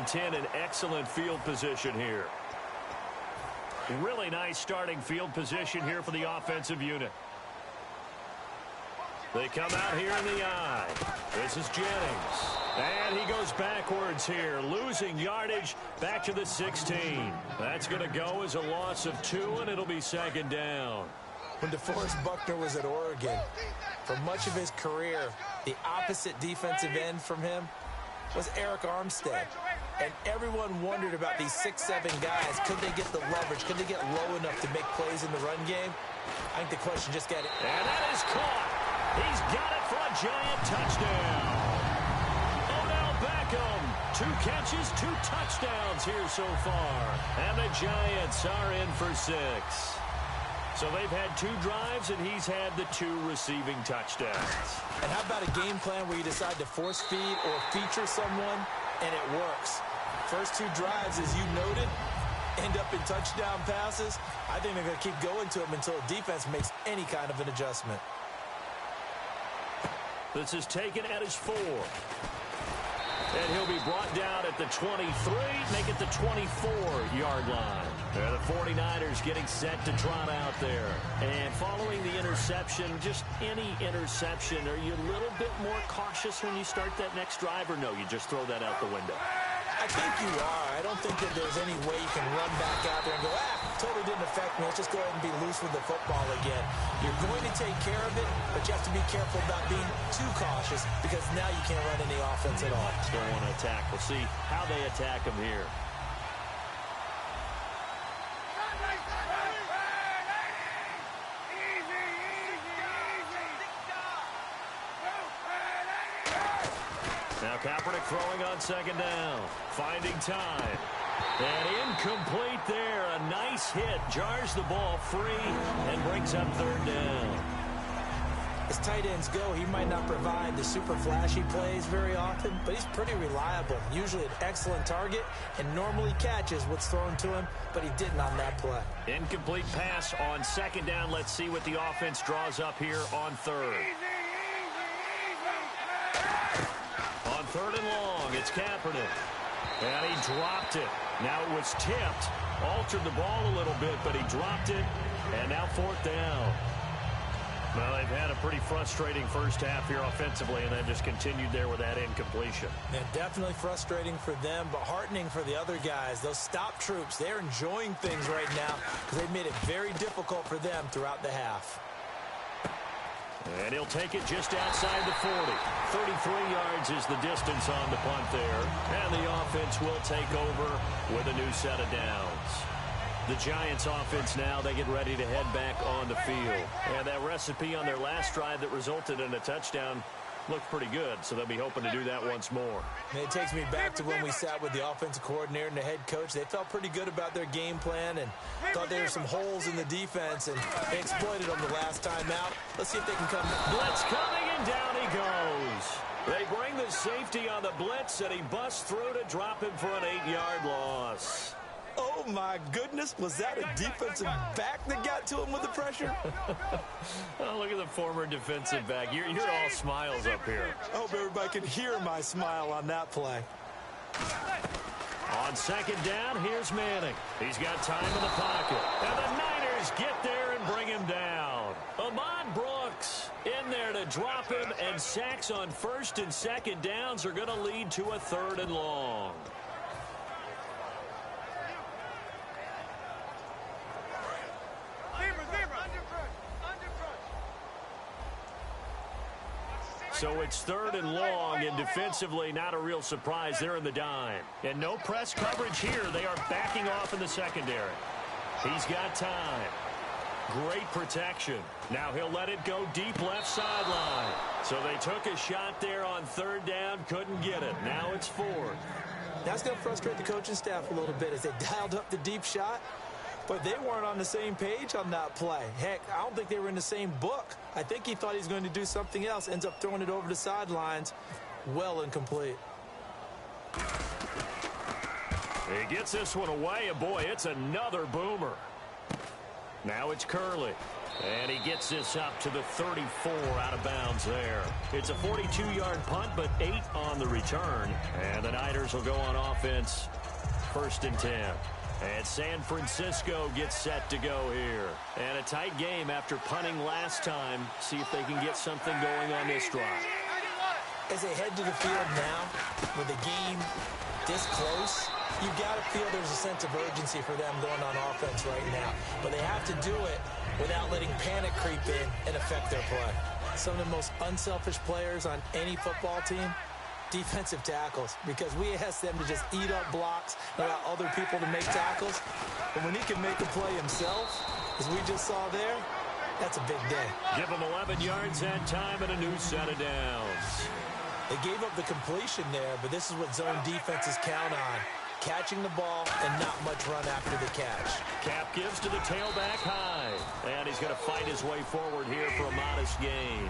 and 10 in excellent field position here. Really nice starting field position here for the offensive unit. They come out here in the I. This is Jennings. And he goes backwards here, losing yardage back to the 16. That's going to go as a loss of 2, and it'll be second down. When DeForest Buckner was at Oregon, for much of his career, the opposite defensive end from him was Eric Armstead. And everyone wondered about these 6'7" guys. Could they get the leverage? Could they get low enough to make plays in the run game? I think the question just got it. And that is caught. He's got it for a giant touchdown. Odell Beckham, 2 catches, 2 touchdowns here so far. And the Giants are in for 6. So they've had 2 drives, and he's had the 2 receiving touchdowns. And how about a game plan where you decide to force feed or feature someone, and it works? First 2 drives, as you noted, end up in touchdown passes. I think they're going to keep going to him until the defense makes any kind of an adjustment. This is taken at his 4. And he'll be brought down at the 23, make it the 24-yard line. The 49ers getting set to trot out there. And following the interception, just any interception, are you a little bit more cautious when you start that next drive, or no, you just throw that out the window? I think you are. I don't think that there's any way you can run back out there and go, totally didn't affect me. Let's just go ahead and be loose with the football again. You're going to take care of it, but you have to be careful about being too cautious because now you can't run any offense at all. Still want to attack. We'll see how they attack him here. Now Kaepernick throwing on second down. Finding time. And incomplete there. A nice hit. Jars the ball free and brings up third down. As tight ends go, he might not provide the super flashy plays very often, but he's pretty reliable. Usually an excellent target and normally catches what's thrown to him, but he didn't on that play. Incomplete pass on second down. Let's see what the offense draws up here on third. On third and long, it's Kaepernick. And he dropped it. Now it was tipped. Altered the ball a little bit, but he dropped it. And now fourth down. Well, they've had a pretty frustrating first half here offensively, and they've just continued there with that incompletion. Yeah, definitely frustrating for them, but heartening for the other guys. Those stop troops, they're enjoying things right now because they've made it very difficult for them throughout the half. And he'll take it just outside the 40. 33 yards is the distance on the punt there. And the offense will take over with a new set of downs. The Giants offense now, they get ready to head back on the field. And that recipe on their last drive that resulted in a touchdown looked pretty good, so they'll be hoping to do that once more. And it takes me back to when we sat with the offensive coordinator and the head coach. They felt pretty good about their game plan and thought there were some holes in the defense, and they exploited them the last time out. Let's see if they can come. Blitz coming, and down he goes. They bring the safety on the blitz, and he busts through to drop him for an 8-yard loss. Oh, my goodness. Was that a defensive back that got to him with the pressure? Oh, look at the former defensive back. You're all smiles up here. I hope everybody could hear my smile on that play. On second down, here's Manning. He's got time in the pocket. And the Niners get there and bring him down. Ahmad Brooks in there to drop him, and sacks on first and second downs are going to lead to a third and long. So it's third and long, and defensively not a real surprise. They're in the dime. And no press coverage here. They are backing off in the secondary. He's got time. Great protection. Now he'll let it go deep left sideline. So they took a shot there on third down, couldn't get it. Now it's fourth. That's going to frustrate the coaching staff a little bit as they dialed up the deep shot. But they weren't on the same page on that play. Heck, I don't think they were in the same book. I think he thought he was going to do something else. Ends up throwing it over the sidelines. Well incomplete. He gets this one away, and boy, it's another boomer. Now it's Curley. And he gets this up to the 34 out of bounds there. It's a 42-yard punt, but 8 on the return. And the Niners will go on offense, 1st and 10. And San Francisco gets set to go here. And a tight game after punting last time. See if they can get something going on this drive. As they head to the field now, with the game this close, you've got to feel there's a sense of urgency for them going on offense right now. But they have to do it without letting panic creep in and affect their play. Some of the most unselfish players on any football team, defensive tackles, because we ask them to just eat up blocks and allow other people to make tackles. But when he can make a play himself, as we just saw there, that's a big day. Give him 11 yards that time and a new set of downs. They gave up the completion there, but this is what zone defenses count on. Catching the ball and not much run after the catch. Cap gives to the tailback high. And he's going to fight his way forward here for a modest gain.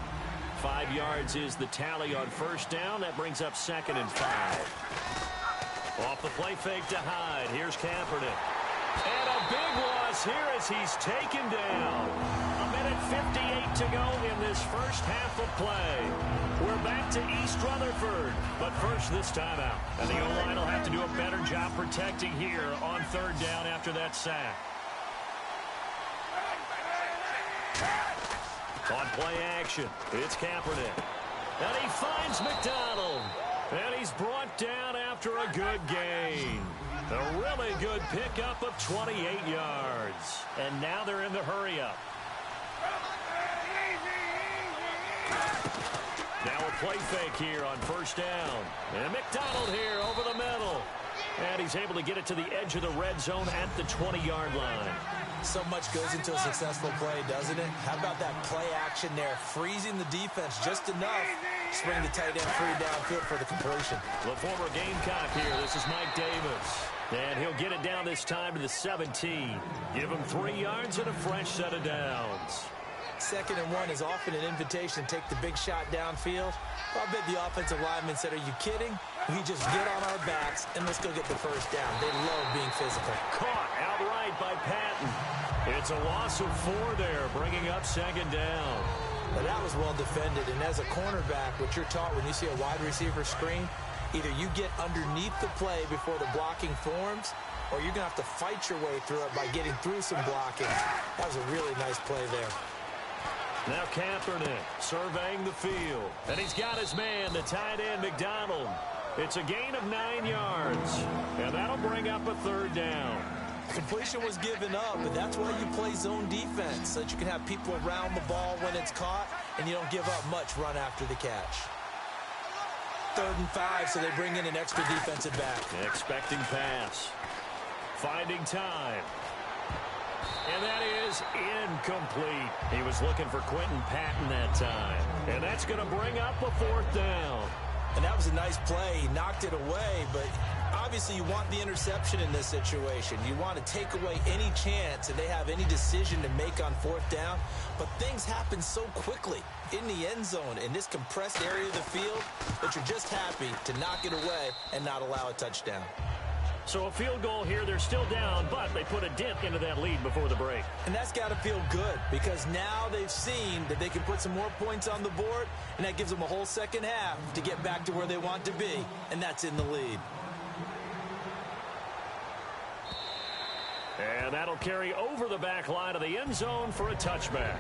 5 yards is the tally on 1st down. That brings up 2nd and 5. Off the play fake to Hyde. Here's Kaepernick. And a big loss here as he's taken down. 1:58 to go in this first half of play. We're back to East Rutherford, but first this timeout. And the O-line will have to do a better job protecting here on 3rd down after that sack. On play action, it's Kaepernick. And he finds McDonald. And he's brought down after a good gain. A really good pickup of 28 yards. And now they're in the hurry-up. Now a play fake here on 1st down. And McDonald here over the middle. And he's able to get it to the edge of the red zone at the 20-yard line. So much goes into a successful play, doesn't it? How about that play action there? Freezing the defense just enough to bring the tight end free downfield for the completion. The former Gamecock here. This is Mike Davis. And he'll get it down this time to the 17. Give him 3 yards and a fresh set of downs. 2nd and 1 is often an invitation to take the big shot downfield. I bet the offensive lineman said, are you kidding? We just get on our backs and let's go get the 1st down. They love being physical. Caught outright by Patton. It's a loss of 4 there, bringing up 2nd down. Now that was well defended, and as a cornerback, what you're taught when you see a wide receiver screen, either you get underneath the play before the blocking forms, or you're going to have to fight your way through it by getting through some blocking. That was a really nice play there. Now Kaepernick surveying the field. And he's got his man, the tight end, McDonald. It's a gain of 9 yards. And that'll bring up a 3rd down. Completion was given up, but that's why you play zone defense, so that you can have people around the ball when it's caught, and you don't give up much run after the catch. 3rd and 5, so they bring in an extra defensive back. Expecting pass. Finding time. And that is incomplete. He was looking for Quentin Patton that time. And that's going to bring up a 4th down. And that was a nice play. He knocked it away, but obviously you want the interception in this situation. You want to take away any chance that they have any decision to make on 4th down. But things happen so quickly in the end zone in this compressed area of the field that you're just happy to knock it away and not allow a touchdown. So a field goal here, they're still down, but they put a dent into that lead before the break. And that's got to feel good because now they've seen that they can put some more points on the board, and that gives them a whole second half to get back to where they want to be, and that's in the lead. And that'll carry over the back line of the end zone for a touchback.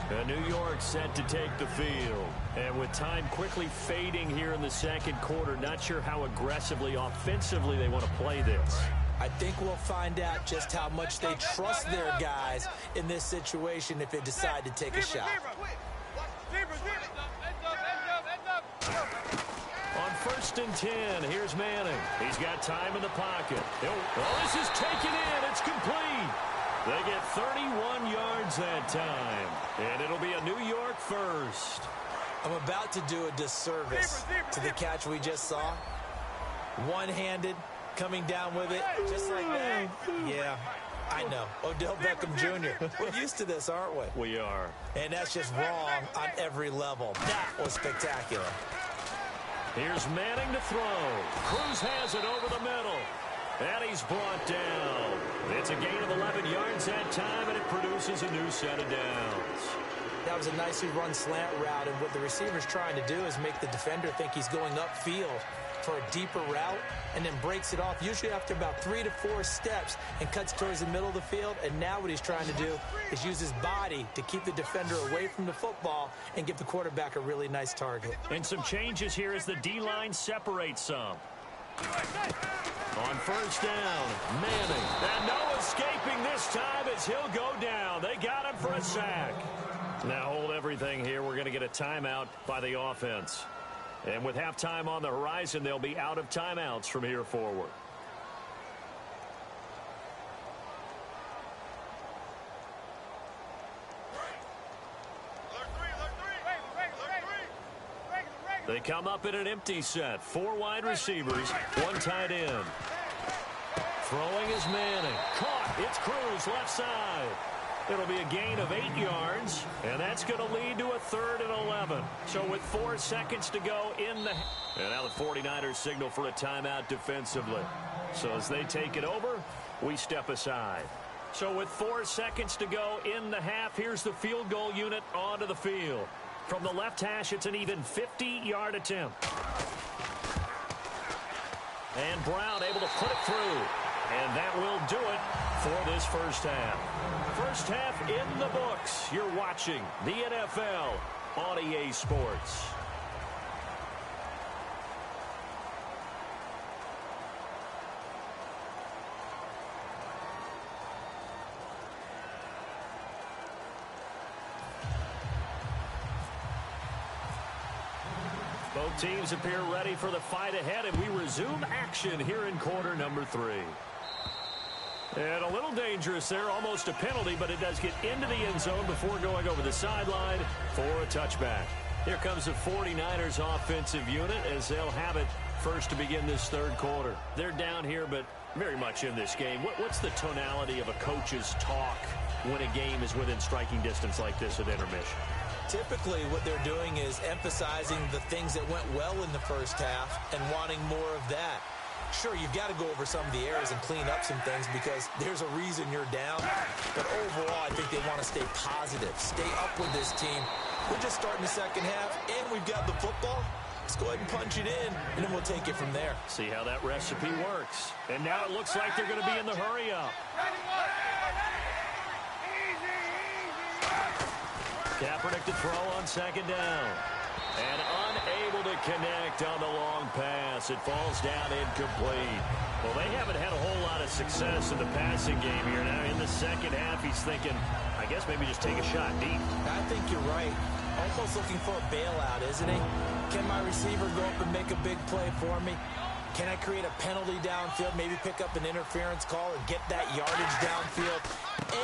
And New York set to take the field. And with time quickly fading here in the 2nd quarter, not sure how aggressively, offensively they want to play this. I think we'll find out just how much they trust their guys in this situation if they decide to take a shot. On 1st and 10, here's Manning. He's got time in the pocket. Oh, this is taken in. It's complete. They get 31 yards that time. And it'll be a New York 1st. I'm about to do a disservice to the catch we just saw. One-handed, coming down with it, just like that. Yeah, I know. Odell Beckham Jr. We're used to this, aren't we? We are. And that's just wrong on every level. That was spectacular. Here's Manning to throw. Cruz has it over the middle. And he he's brought down. It's a gain of 11 yards that time, and it produces a new set of downs. That was a nicely run slant route, and what the receiver's trying to do is make the defender think he's going upfield for a deeper route, and then breaks it off, usually after about 3 to 4 steps, and cuts towards the middle of the field. And now what he's trying to do is use his body to keep the defender away from the football and give the quarterback a really nice target. And some changes here as the D-line separates some. On first down, Manning. And no escaping this time as he'll go down. They got him for a sack. Now hold everything here. We're going to get a timeout by the offense. And with halftime on the horizon, they'll be out of timeouts from here forward. They come up in an empty set. 4 wide receivers, 1 tight end. Throwing is Manning. Caught. It's Cruz left side. It'll be a gain of 8 yards, and that's going to lead to a 3rd and 11. So with 4 seconds to go in the... And now the 49ers signal for a timeout defensively. So as they take it over, we step aside. So with 4 seconds to go in the half, here's the field goal unit onto the field. From the left hash, it's an even 50-yard attempt. And Brown able to put it through. And that will do it for this first half. First half in the books. You're watching the NFL on EA Sports. Both teams appear ready for the fight ahead, and we resume action here in quarter number 3. And a little dangerous there, almost a penalty, but it does get into the end zone before going over the sideline for a touchback. Here comes the 49ers offensive unit as they'll have it first to begin this 3rd quarter. They're down here, but very much in this game. What's the tonality of a coach's talk when a game is within striking distance like this at intermission? Typically, what they're doing is emphasizing the things that went well in the first half and wanting more of that. Sure, you've got to go over some of the errors and clean up some things because there's a reason you're down. But overall, I think they want to stay positive, stay up with this team. We're just starting the second half, and we've got the football. Let's go ahead and punch it in, and then we'll take it from there. See how that recipe works. And now it looks like they're going to be in the hurry-up. Kaepernick to throw on second down. And unable to connect on the long pass. It falls down incomplete. Well, they haven't had a whole lot of success in the passing game here. Now in the second half, he's thinking, I guess maybe just take a shot deep. I think you're right. Almost looking for a bailout, isn't he? Can my receiver go up and make a big play for me? Can I create a penalty downfield, maybe pick up an interference call and get that yardage downfield?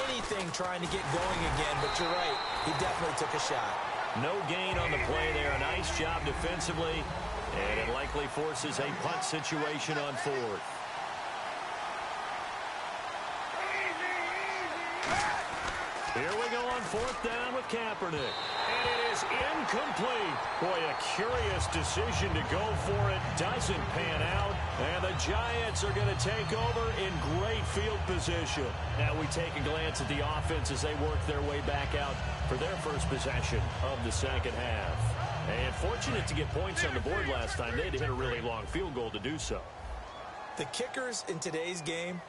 Anything trying to get going again, but you're right. He definitely took a shot. No gain on the play there. A nice job defensively, and it likely forces a punt situation on 4th. Here we go on 4th down with Kaepernick. And it is incomplete. Boy, a curious decision to go for it. Doesn't pan out. And the Giants are going to take over in great field position. Now we take a glance at the offense as they work their way back out for their first possession of the second half. And fortunate to get points on the board last time. They had to hit a really long field goal to do so. The kickers in today's game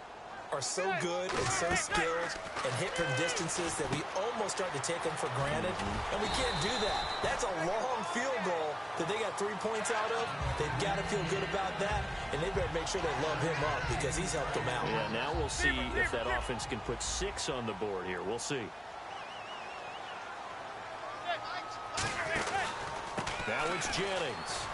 are so good and so skilled and hit from distances that we almost start to take them for granted, and we can't do that. That's a long field goal that they got 3 points out of. They've got to feel good about that, and they better make sure they love him up because he's helped them out. Yeah, now we'll see if that offense can put 6 on the board here. We'll see. Now it's Jennings.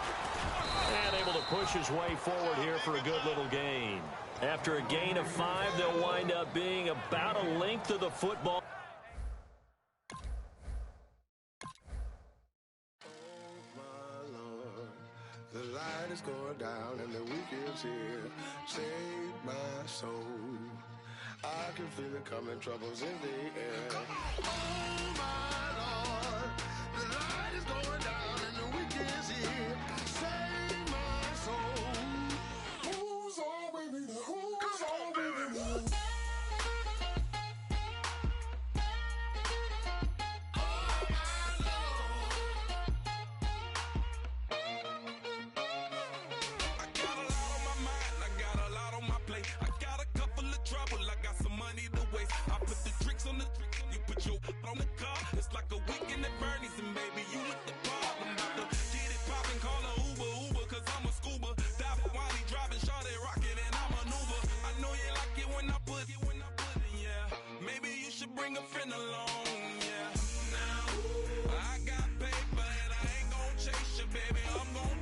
And able to push his way forward here for a good little gain. After a gain of 5, they'll wind up being about a length of the football. Oh, my Lord, the light is going down and the week is here. Save my soul. I can feel it coming, troubles in the air. Oh, my Lord, the light is going down and the week is here. Save my soul. Who's on with me? Who's on at Bernie's and baby, you look the problem. About to get it poppin', call a Uber, cause I'm a scuba. Dive while he driving, shawty rocket, and I maneuver. I know you like it when I put it, yeah. Maybe you should bring a friend along, yeah. Now, I got paper and I ain't gon' chase you, baby. I'm gon'